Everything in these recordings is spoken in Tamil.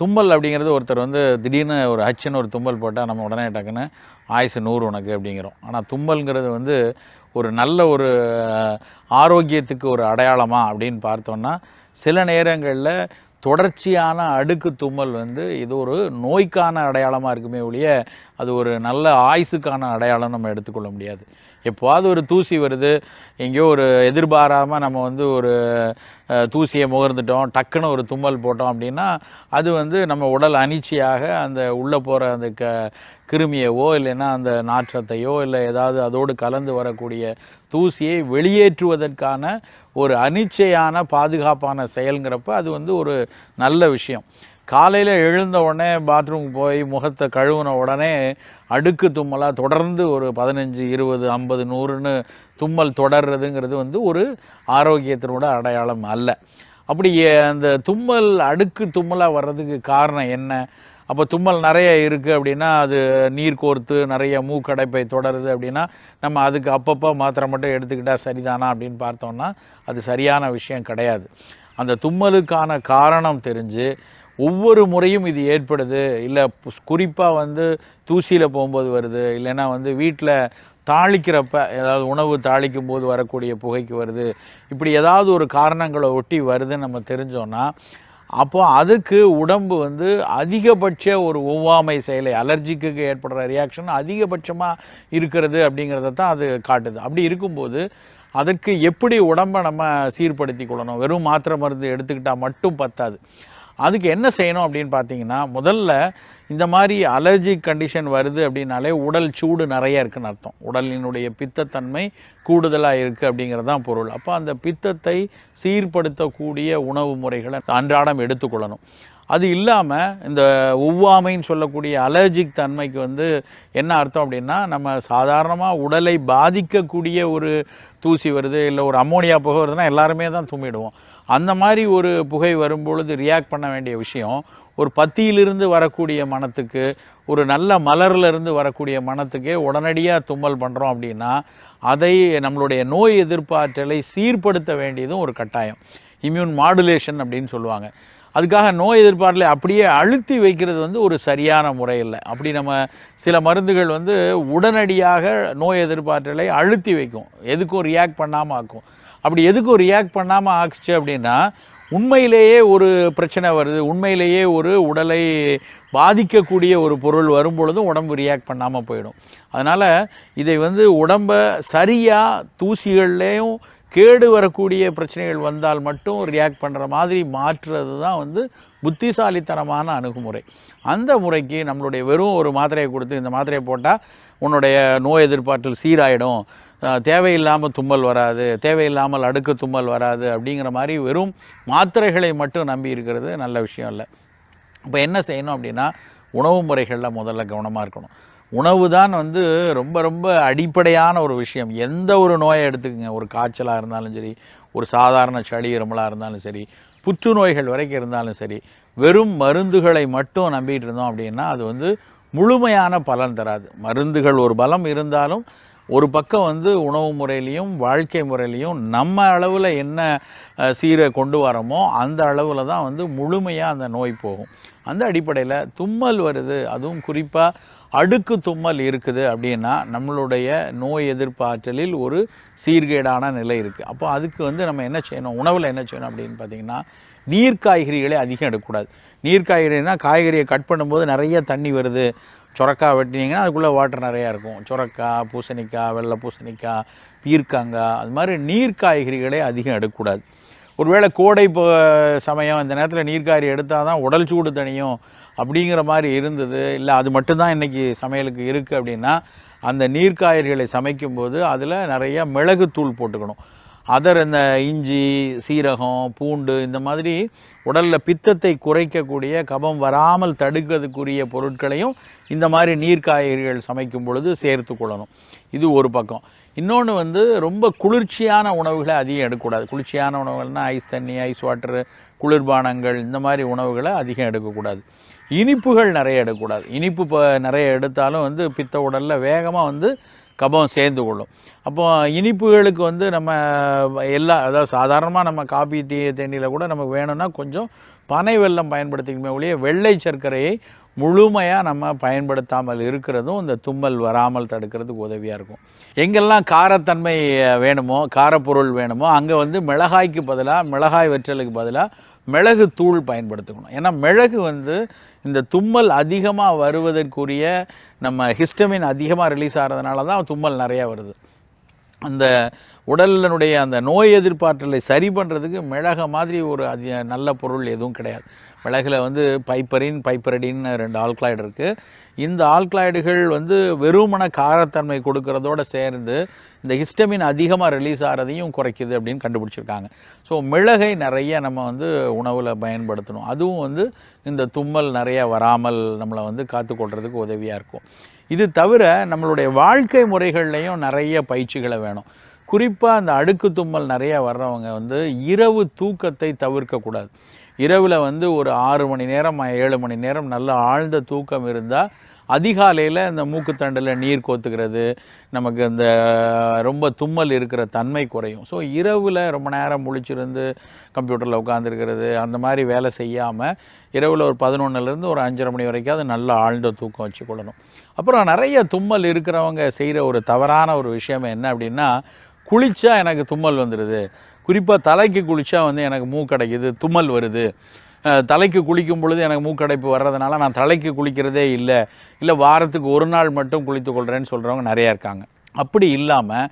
தும்மல் அப்படிங்கிறது ஒருத்தர் வந்து திடீர்னு ஒரு ஹச்சுன்னு ஒரு தும்மல் போட்டால் நம்ம உடனே டக்குன்னு ஆயுசு 100 உனக்கு அப்படிங்கிறோம். ஆனால் தும்மல்ங்கிறது வந்து ஒரு நல்ல ஒரு ஆரோக்கியத்துக்கு ஒரு அடையாளமா அப்படின்னு பார்த்தோன்னா, சில நேரங்களில் தொடர்ச்சியான அடுக்கு தும்மல் வந்து இது ஒரு நோய்க்கான அடையாளமாக இருக்குமே ஒழிய அது ஒரு நல்ல ஆயுசுக்கான அடையாளம் நம்ம எடுத்துக்கொள்ள முடியாது. எப்போவாது ஒரு தூசி வருது, எங்கேயோ ஒரு எதிர்பாராமல் நம்ம வந்து ஒரு தூசியை முகர்ந்துட்டோம், டக்குன்னு ஒரு தும்மல் போட்டோம் அப்படின்னா அது வந்து நம்ம உடல் அனிச்சையாக அந்த உள்ளே போகிற அந்த கிருமியவோ இல்லைன்னா அந்த நாற்றத்தையோ இல்லை ஏதாவது அதோடு கலந்து வரக்கூடிய தூசியை வெளியேற்றுவதற்கான ஒரு அனிச்சையான பாதுகாப்பான செயல்ங்கிறப்ப அது வந்து ஒரு நல்ல விஷயம். காலையில் எழுந்த உடனே பாத்ரூம் போய் முகத்தை கழுவுன உடனே அடுக்கு தும்மலாக தொடர்ந்து ஒரு 15, 20, 50, 100ன்னு தும்மல் தொடர்றதுங்கிறது வந்து ஒரு ஆரோக்கியத்தினோட அடையாளம் அல்ல. அப்படி அந்த தும்மல் அடுக்கு தும்மலாக வர்றதுக்கு காரணம் என்ன? அப்போ தும்மல் நிறைய இருக்குது அப்படின்னா அது நீர் கோர்த்து நிறைய மூக்கடைப்பை தொடருது அப்படின்னா நம்ம அதுக்கு அப்பப்போ மாத்திரை மட்டும் எடுத்துக்கிட்டால் சரிதானா அப்படின்னு பார்த்தோம்னா அது சரியான விஷயம் கிடையாது. அந்த தும்மலுக்கான காரணம் தெரிஞ்சு ஒவ்வொரு முறையும் இது ஏற்படுது, இல்லை குறிப்பாக வந்து தூசியில் போகும்போது வருது, இல்லைன்னா வந்து வீட்டில் தாளிக்கிறப்ப ஏதாவது உணவு தாளிக்கும் போது வரக்கூடிய புகைக்கு வருது, இப்படி ஏதாவது ஒரு காரணங்களை ஒட்டி வருதுன்னு நம்ம தெரிஞ்சோன்னா அப்போ அதுக்கு உடம்பு வந்து அதிகபட்ச ஒரு ஒவ்வாமை செயலை அலர்ஜிக்கு ஏற்படுற ரியாக்ஷன் அதிகபட்சமாக இருக்கிறது அப்படிங்கிறத தான் அது காட்டுது. அப்படி இருக்கும்போது அதற்கு எப்படி உடம்பை நம்ம சீர்படுத்தி கொள்ளணும்? வெறும் மாத்திரை மருந்து எடுத்துக்கிட்டால் மட்டும் பத்தாது. அதுக்கு என்ன செய்யணும் அப்படின்னு பார்த்தீங்கன்னா, முதல்ல இந்த மாதிரி அலர்ஜிக் கண்டிஷன் வருது அப்படின்னாலே உடல் சூடு நிறைய இருக்குன்னு அர்த்தம். உடலினுடைய பித்தத்தன்மை கூடுதலாக இருக்குது அப்படிங்கிறது தான் பொருள். அப்போ அந்த பித்தத்தை சீர்படுத்தக்கூடிய உணவு முறைகளை அன்றாடம் எடுத்துக்கொள்ளணும். அது இல்லாமல் இந்த ஒவ்வாமைன்னு சொல்லக்கூடிய அலர்ஜிக் தன்மைக்கு வந்து என்ன அர்த்தம் அப்படின்னா, நம்ம சாதாரணமாக உடலை பாதிக்கக்கூடிய ஒரு தூசி வருது, இல்லை ஒரு அம்மோனியா புகை வருதுன்னா எல்லாருமே தான் தும்மிடுவோம். அந்த மாதிரி ஒரு புகை வரும்பொழுது ரியாக்ட் பண்ண வேண்டிய விஷயம், ஒரு பத்தியிலிருந்து வரக்கூடிய மணத்துக்கு, ஒரு நல்ல மலர்லேருந்து வரக்கூடிய மணத்துக்கே உடனடியாக தும்மல் பண்ணுறோம் அப்படின்னா அதை நம்மளுடைய நோய் எதிர்ப்பாற்றலை சீர்படுத்த வேண்டியதும் ஒரு கட்டாயம். இம்யூன் மாடுலேஷன் அப்படின்னு சொல்லுவாங்க. அதுக்காக நோய் எதிர்ப்பாற்றலை அப்படியே அழுத்தி வைக்கிறது வந்து ஒரு சரியான முறை இல்லை. அப்படி நம்ம சில மருந்துகள் வந்து உடனடியாக நோய் எதிர்ப்பாற்றலை அழுத்தி வைக்கும், எதுக்கும் ரியாக்ட் பண்ணாமல் ஆக்கும். அப்படி எதுக்கும் ரியாக்ட் பண்ணாமல் ஆக்குச்சு அப்படின்னா உண்மையிலேயே ஒரு பிரச்சனை வருது, உண்மையிலேயே ஒரு உடலை பாதிக்கக்கூடிய ஒரு பொருள் வரும்பொழுதும் உடம்பு ரியாக்ட் பண்ணாமல் போயிடும். அதனால் இதை வந்து உடம்பை சரியாக தூசிகள்லேயும் கேடு வரக்கூடிய பிரச்சனைகள் வந்தால் மட்டும் ரியாக்ட் பண்ணுற மாதிரி மாற்றுறது தான் வந்து புத்திசாலித்தனமான அணுகுமுறை. அந்த முறைக்கு நம்மளுடைய வெறும் ஒரு மாத்திரையை கொடுத்து இந்த மாத்திரையை போட்டால் உன்னுடைய நோய் எதிர்ப்பாற்றல் சீராயிடும், தேவையில்லாமல் தும்மல் வராது, தேவையில்லாமல் அடுக்கு தும்மல் வராது அப்படிங்கிற மாதிரி வெறும் மாத்திரைகளை மட்டும் நம்பி இருக்கிறது நல்ல விஷயம் இல்லை. இப்போ என்ன செய்யணும் அப்படின்னா, உணவு முறைகளில் முதல்ல கவனமாக இருக்கணும். உணவு தான் வந்து ரொம்ப ரொம்ப அடிப்படையான ஒரு விஷயம். எந்த ஒரு நோயை எடுத்துக்கங்க, ஒரு காய்ச்சலாக இருந்தாலும் சரி, ஒரு சாதாரண சளி இருமலாக இருந்தாலும் சரி, புற்றுநோய்கள் வரைக்கும் இருந்தாலும் சரி, வெறும் மருந்துகளை மட்டும் நம்பிட்டு இருந்தோம் அப்படின்னா அது வந்து முழுமையான பலன் தராது. மருந்துகள் ஒரு பலம் இருந்தாலும் ஒரு பக்கம் வந்து உணவு முறையிலையும் வாழ்க்கை முறையிலையும் நம்ம அளவில் என்ன சீரை கொண்டு வரோமோ அந்த அளவில் தான் வந்து முழுமையாக அந்த நோய் போகும். அந்த அடிப்படையில் தும்மல் வருது, அதுவும் குறிப்பாக அடுக்கு தும்மல் இருக்குது அப்படின்னா நம்மளுடைய நோய் எதிர்ப்பாற்றலில் ஒரு சீர்கேடான நிலை இருக்குது. அப்போ அதுக்கு வந்து நம்ம என்ன செய்யணும், உணவில் என்ன செய்யணும் அப்படின்னு பார்த்திங்கன்னா, நீர்க்காய்கறிகளை அதிகம் எடுக்கக்கூடாது. நீர்க்காய்கறினா காய்கறியை கட் பண்ணும்போது நிறைய தண்ணி வருது, சுரக்காய் வெட்டினீங்கன்னா அதுக்குள்ளே வாட்டர் நிறையா இருக்கும். சுரக்காய், பூசணிக்காய், வெள்ளை பூசணிக்காய், பீர்க்கங்காய், அது மாதிரி நீர்க்காய்கறிகளை அதிகம் எடுக்கக்கூடாது. ஒருவேளை கோடை சமயம் இந்த நேரத்தில் நீர்க்காய்கறி எடுத்தால் தான் உடல் சூடு தணியும் அப்படிங்கிற மாதிரி இருந்தது, இல்லை அது மட்டும்தான் இன்றைக்கி சமையலுக்கு இருக்குது அப்படின்னா அந்த நீர்க்காய்கறிகளை சமைக்கும்போது அதில் நிறையா மிளகுத்தூள் போட்டுக்கணும். இந்த இஞ்சி, சீரகம், பூண்டு இந்த மாதிரி உடலில் பித்தத்தை குறைக்கக்கூடிய, கபம் வராமல் தடுக்கிறதுக்குரிய பொருட்களையும் இந்த மாதிரி நீர்க்காய்கறிகள் சமைக்கும் பொழுது சேர்த்து கொள்ளணும். இது ஒரு பக்கம். இன்னொன்று வந்து ரொம்ப குளிர்ச்சியான உணவுகளை அதிகம் எடுக்கக்கூடாது. குளிர்ச்சியான உணவுகள்னால் ஐஸ் தண்ணி, ஐஸ் வாட்டரு, குளிர்பானங்கள் இந்த மாதிரி உணவுகளை அதிகம் எடுக்கக்கூடாது. இனிப்புகள் நிறைய எடுக்கக்கூடாது. இனிப்பு நிறைய எடுத்தாலும் வந்து பித்த உடலில் வேகமாக வந்து கபம் சேர்ந்து கொள்ளும். அப்போ இனிப்புகளுக்கு வந்து நம்ம அதாவது சாதாரணமாக நம்ம காபி டீ தேநீரில் கூட நமக்கு வேணும்னா கொஞ்சம் பனை வெல்லம் பயன்படுத்திக்குமே ஒழிய வெள்ளை சர்க்கரையை முழுமையாக நம்ம பயன்படுத்தாமல் இருக்கிறதும் இந்த தும்மல் வராமல் தடுக்கிறதுக்கு உதவியாக இருக்கும். எங்கெல்லாம் காரத்தன்மை வேணுமோ, காரப்பொருள் வேணுமோ, அங்கே வந்து மிளகாய்க்கு பதிலாக, மிளகாய் வெற்றலுக்கு பதிலாக மிளகு தூள் பயன்படுத்திக்கணும். ஏன்னா மிளகு வந்து இந்த தும்மல் அதிகமாக வருவதற்குரிய நம்ம ஹிஸ்டமின் அதிகமாக ரிலீஸ் ஆகிறதுனால தான் தும்மல் நிறையா வருது. அந்த உடலினுடைய அந்த நோய் எதிர்ப்பாற்றலை சரி பண்ணுறதுக்கு மிளகை மாதிரி ஒரு நல்ல பொருள் எதுவும் கிடையாது. மிளகில் வந்து பைப்பரடின்னு 2 ஆல்கலாய்டு இருக்குது. இந்த ஆல்கலாய்டுகள் வந்து வெறுமன காரத்தன்மை கொடுக்கறதோடு சேர்ந்து இந்த ஹிஸ்டமின் அதிகமாக ரிலீஸ் ஆகிறதையும் குறைக்குது அப்படின்னு கண்டுபிடிச்சிருக்காங்க. ஸோ மிளகை நிறைய நம்ம வந்து உணவில் பயன்படுத்தணும். அதுவும் வந்து இந்த தும்மல் நிறைய வராமல் நம்மளை வந்து காத்துக்கொள்கிறதுக்கு உதவியாக இருக்கும். இது தவிர நம்மளுடைய வாழ்க்கை முறைகள்லையும் நிறைய பயிற்சிகளை வேணும். குறிப்பாக அந்த அடுக்கு தும்மல் நிறையா வர்றவங்க வந்து இரவு தூக்கத்தை தவிர்க்கக்கூடாது. இரவில் வந்து ஒரு 6 மணி நேரம் 7 மணி நேரம் நல்ல ஆழ்ந்த தூக்கம் இருந்தால் அதிகாலையில் இந்த மூக்குத்தண்டில் நீர் கோத்துக்கிறது, நமக்கு இந்த ரொம்ப தும்மல் இருக்கிற தன்மை குறையும். ஸோ இரவில் ரொம்ப நேரம் முழிச்சிருந்து கம்ப்யூட்டரில் உட்காந்துருக்கிறது அந்த மாதிரி வேலை செய்யாமல் இரவில் ஒரு 11லேருந்து ஒரு 5:30 மணி வரைக்கும் அது நல்ல ஆழ்ந்த தூக்கம் வச்சுக்கொள்ளணும். அப்புறம் நிறைய தும்மல் இருக்கிறவங்க செய்கிற ஒரு தவறான ஒரு விஷயம் என்ன அப்படின்னா, குளித்தா எனக்கு தும்மல் வந்துடுது, குறிப்பாக தலைக்கு குளித்தா வந்து எனக்கு மூக்கடைக்குது, தும்மல் வருது, தலைக்கு குளிக்கும் பொழுது எனக்கு மூக்கடைப்பு வர்றதுனால நான் தலைக்கு குளிக்கிறதே இல்லை வாரத்துக்கு ஒரு நாள் மட்டும் குளித்து கொள்கிறேன்னு சொல்கிறவங்க நிறையா இருக்காங்க. அப்படி இல்லாமல்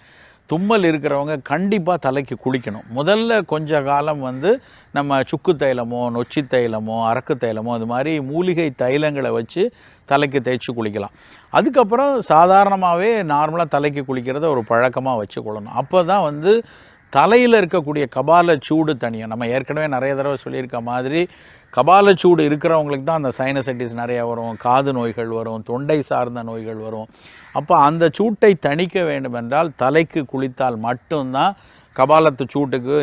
தும்மல் இருக்கிறவங்க கண்டிப்பாக தலைக்கு குளிக்கணும். முதல்ல கொஞ்ச காலம் வந்து நம்ம சுக்கு தைலமோ, நொச்சி தைலமோ, அரக்கு தைலமோ அது மாதிரி மூலிகை தைலங்களை வச்சு தலைக்கு தேய்ச்சி குளிக்கலாம். அதுக்கப்புறம் சாதாரணமாகவே நார்மலாக தலைக்கு குளிக்கிறத ஒரு பழக்கமாக வச்சுக்கொள்ளணும். அப்போ தான் வந்து தலையில் இருக்கக்கூடிய கபால சூடு தனியும். நம்ம ஏற்கனவே நிறைய தடவை சொல்லியிருக்க மாதிரி கபால சூடு இருக்கிறவங்களுக்கு தான் அந்த சைனசைட்டிஸ் நிறையா வரும், காது நோய்கள் வரும், தொண்டை சார்ந்த நோய்கள் வரும். அப்போ அந்த சூட்டை தணிக்க வேண்டுமென்றால் தலைக்கு குளித்தால் மட்டும்தான் கபாலத்து சூட்டுக்கு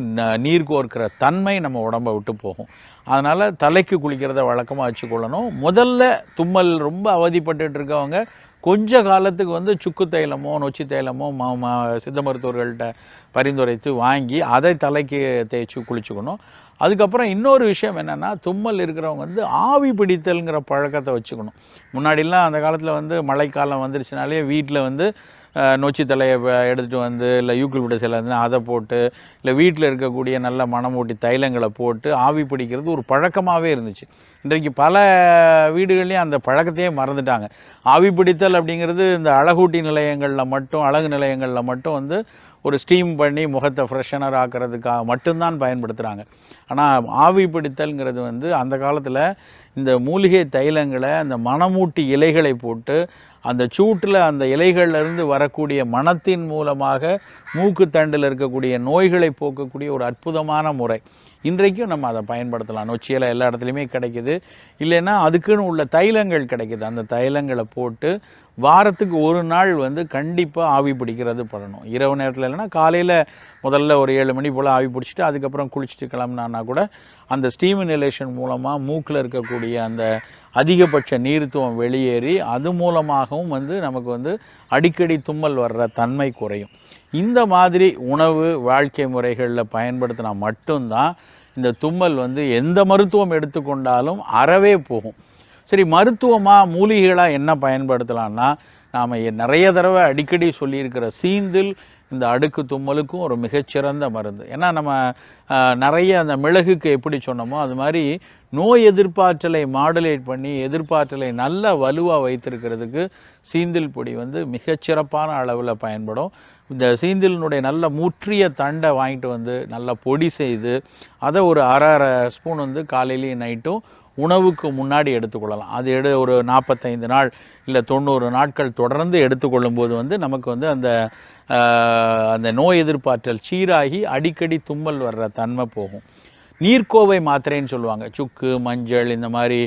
நீர் கோர்க்கிற தன்மை நம்ம உடம்பை விட்டு போகும். அதனால் தலைக்கு குளிக்கிறத வழக்கமாக வச்சுக்கொள்ளணும். முதல்ல தும்மல் ரொம்ப அவதிப்பட்டு இருக்கவங்க கொஞ்ச காலத்துக்கு வந்து சுக்கு தைலமோ, நொச்சி தைலமோ சித்த மருத்துவர்கள்ட்ட பரிந்துரைத்து வாங்கி அதை தலைக்கு தேய்ச்சி குளிச்சுக்கணும். அதுக்கப்புறம் இன்னொரு விஷயம் என்னென்னா, தும்மல் இருக்கிறவங்க வந்து ஆவி பிடித்தல்ங்கிற பழக்கத்தை வச்சுக்கணும். முன்னாடிலாம் அந்த காலத்தில் வந்து மழைக்காலம் வந்துருச்சுனாலே வீட்டில் வந்து நொச்சி தலையை எடுத்துகிட்டு வந்து இல்லை யூக்கலிப்டஸ் இலை அதை போட்டு இல்லை வீட்டில் இருக்கக்கூடிய நல்ல மணமூட்டி தைலங்களை போட்டு ஆவி பிடிக்கிறது ஒரு பழக்கமாகவே இருந்துச்சு. இன்றைக்கு பல வீடுகள்லேயும் அந்த பழக்கத்தையே மறந்துட்டாங்க. ஆவி பிடித்தல் அப்படிங்கிறது இந்த அழகூட்டி நிலையங்களில் மட்டும், அழகு நிலையங்களில் மட்டும் வந்து ஒரு ஸ்டீம் பண்ணி முகத்தை ஃப்ரெஷ்ஷனர் ஆக்கிறதுக்காக மட்டும்தான் பயன்படுத்துகிறாங்க. ஆனால் ஆவி பிடித்தல்ங்கிறது வந்து அந்த காலத்தில் இந்த மூலிகை தைலங்களை அந்த மணமூட்டி இலைகளை போட்டு அந்த சூட்டில் அந்த இலைகளிலிருந்து வரக்கூடிய மணத்தின் மூலமாக மூக்குத்தண்டில் இருக்கக்கூடிய நோய்களை போக்கக்கூடிய ஒரு அற்புதமான முறை. இன்றைக்கும் நம்ம அதை பயன்படுத்தலாம். நொச்சியில் எல்லா இடத்துலையுமே கிடைக்கிது. இல்லைன்னா அதுக்குன்னு உள்ள தைலங்கள் கிடைக்கிது. அந்த தைலங்களை போட்டு வாரத்துக்கு ஒரு நாள் வந்து கண்டிப்பாக ஆவி பிடிக்கிறது பண்ணணும். இரவு நேரத்தில் இல்லைன்னா காலையில் முதல்ல ஒரு 7 மணி போல் ஆவி பிடிச்சிட்டு அதுக்கப்புறம் குளிச்சுட்டு கிளம்புனா கூட அந்த ஸ்டீம் இன்ஹலேஷன் மூலமாக மூக்கில் இருக்கக்கூடிய அந்த அதிகபட்ச நீர்த்துவம் வெளியேறி அது மூலமாகவும் வந்து நமக்கு வந்து அடிக்கடி தும்மல் வர்ற தன்மை குறையும். இந்த மாதிரி உணவு வாழ்க்கை முறைகளில் பயன்படுத்தினா மட்டும்தான் இந்த தும்மல் வந்து எந்த மருத்துவம் எடுத்துக்கொண்டாலும் அறவே போகும். சரி, மருத்துவமாக மூலிகைகளாக என்ன பயன்படுத்தலான்னா, நாம் நிறைய தடவை அடிக்கடி சொல்லியிருக்கிற சீந்தில் இந்த அடுக்கு தும்மலுக்கும் ஒரு மிகச்சிறந்த மருந்து. ஏன்னா நம்ம நிறைய அந்த மிளகுக்கு எப்படி சொன்னோமோ அது மாதிரி நோய் எதிர்ப்பாற்றலை மாடுலேட் பண்ணி எதிர்ப்பாற்றலை நல்ல வலுவாக வைத்திருக்கிறதுக்கு சீந்தில் பொடி வந்து மிகச்சிறப்பான அளவில் பயன்படும். இந்த சீந்திலினுடைய நல்ல முற்றிய தண்டை வாங்கிட்டு வந்து நல்லா பொடி செய்து அதை ஒரு அரை ஸ்பூன் வந்து காலையிலையும் நைட்டும் உணவுக்கு முன்னாடி எடுத்துக்கொள்ளலாம். அது ஒரு 45 நாள் இல்லை 90 நாட்கள் தொடர்ந்து எடுத்துக்கொள்ளும்போது வந்து நமக்கு வந்து அந்த நோய் எதிர்ப்பாற்றல் சீராகி அடிக்கடி தும்மல் வர்ற தன்மை போகும். நீர்க்கோவை மாத்திரைன்னு சொல்லுவாங்க. சுக்கு, மஞ்சள் இந்த மாதிரி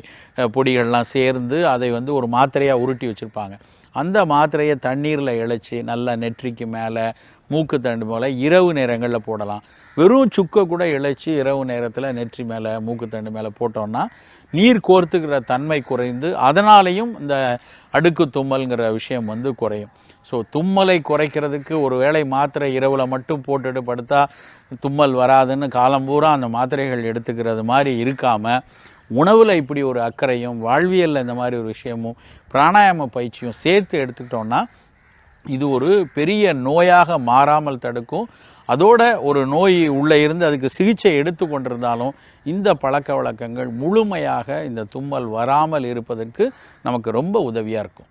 பொடிகள்லாம் சேர்ந்து அதை வந்து ஒரு மாத்திரையாக உருட்டி வச்சுருப்பாங்க. அந்த மாத்திரையை தண்ணீரில் இழைச்சி நல்லா நெற்றிக்கு மேலே மூக்கு தண்டு மேலே இரவு நேரங்களில் போடலாம். வெறும் சுக்கை கூட இழைச்சி இரவு நேரத்தில் நெற்றி மேலே மூக்கு தண்டு மேலே போட்டோன்னா நீர் கோர்த்துக்கிற தன்மை குறைந்து அதனாலேயும் இந்த அடுக்கு தும்மல்ங்கிற விஷயம் வந்து குறையும். ஸோ தும்மலை குறைக்கிறதுக்கு ஒரு வேளை மாத்திரை இரவில் மட்டும் போட்டுட்டு படுத்தா தும்மல் வராதுன்னு காலம்பூரா அந்த மாத்திரைகள் எடுத்துக்கிறது மாதிரி இருக்காமல், உணவில் இப்படி ஒரு அக்கறையும் வாழ்வியலில் இந்த மாதிரி ஒரு விஷயமும் பிராணாயாம பயிற்சியும் சேர்த்து எடுத்துக்கிட்டோன்னா இது ஒரு பெரிய நோயாக மாறாமல் தடுக்கும். அதோட ஒரு நோய் உள்ளே இருந்து அதுக்கு சிகிச்சை எடுத்து கொண்டிருந்தாலும் இந்த பழக்க வழக்கங்கள் முழுமையாக இந்த தும்மல் வராமல் இருப்பதற்கு நமக்கு ரொம்ப உதவியாக இருக்கும்.